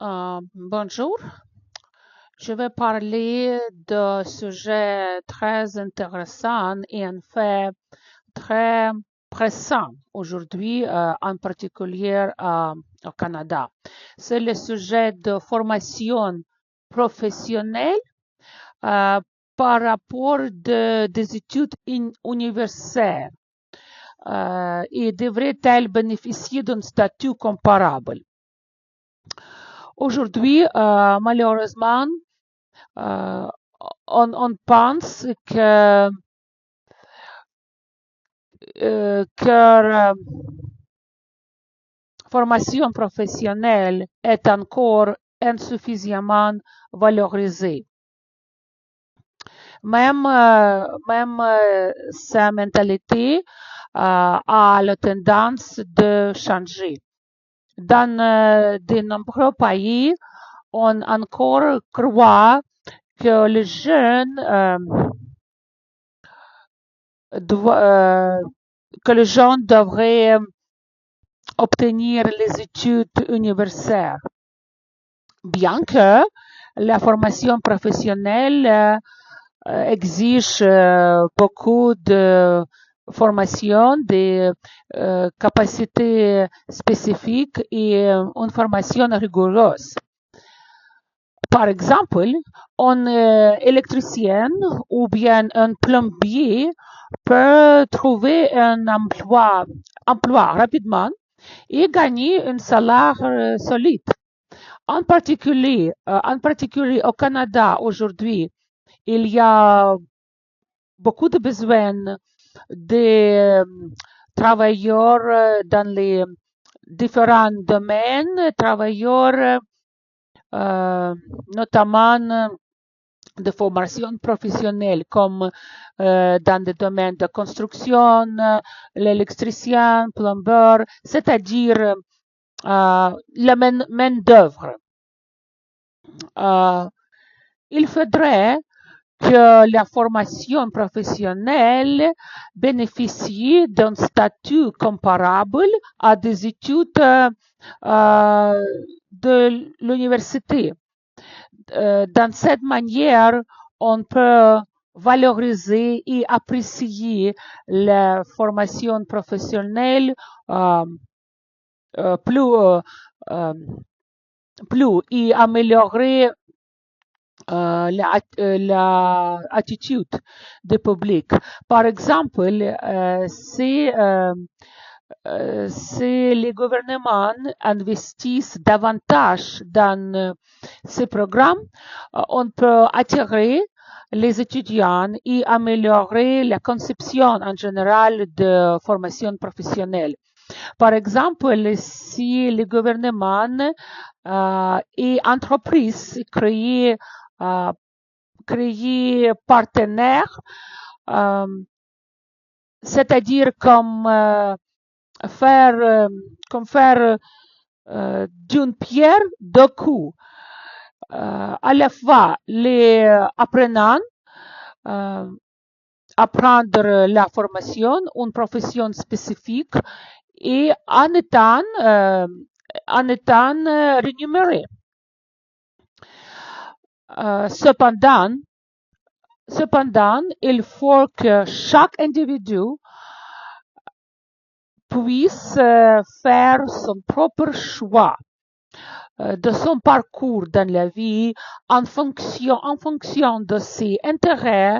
Bonjour, je vais parler de sujet très intéressant et en fait très pressant aujourd'hui, en particulier au Canada. C'est le sujet de formation professionnelle euh, par rapport des études universitaires et devrait-elle bénéficier d'un statut comparable? Aujourd'hui, malheureusement, euh, on pense que la formation professionnelle est encore insuffisamment valorisée. Même sa mentalité a la tendance de changer. Dans de nombreux pays, on encore croit que les jeunes devraient obtenir les études universitaires. Bien que la formation professionnelle exige beaucoup de formation, des capacités spécifiques et une formation rigoureuse. Par exemple, un électricien ou bien un plombier peut trouver un emploi rapidement et gagner un salaire solide. En particulier au Canada aujourd'hui, il y a beaucoup de besoins de travailleurs dans les différents domaines, travailleurs notamment de formation professionnelle comme dans le domaine de construction, l'électricien, plombier, c'est-à-dire la main-d'œuvre. Il faudrait que la formation professionnelle bénéficie d'un statut comparable à des études de l'université. Dans cette manière, on peut valoriser et apprécier la formation professionnelle plus et améliorer l'attitude du public. Par exemple, si les gouvernements investissent davantage dans ces programmes, on peut attirer les étudiants et améliorer la conception en général de formation professionnelle. Par exemple, si le gouvernement et entreprises créent partenaires, c'est-à-dire comme faire d'une pierre deux coups. À la fois les apprenants apprendre la formation, une profession spécifique et en étant rémunérés. Cependant, il faut que chaque individu puisse faire son propre choix de son parcours dans la vie en fonction de ses intérêts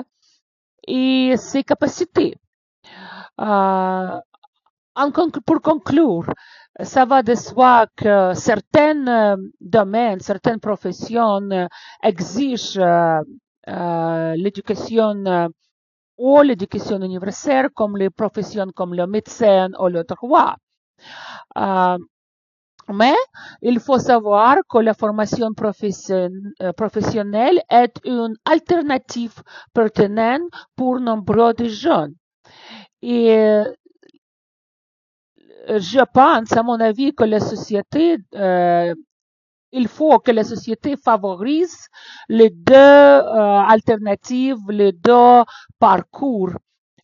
et ses capacités. Pour conclure, ça va de soi que certains domaines, certaines professions exigent l'éducation ou l'éducation universitaire, comme les professions comme le médecin ou le droit. Mais il faut savoir que la formation professionnelle est une alternative pertinente pour nombreux de jeunes. Et je pense, à mon avis, que il faut que la société favorise les deux alternatives, les deux parcours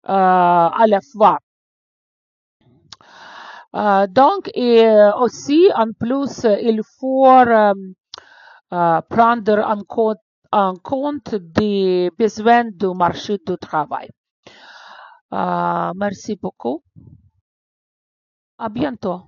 à la fois. Donc, et aussi, en plus, il faut prendre en compte des besoins du marché du travail. Merci beaucoup. À bientôt.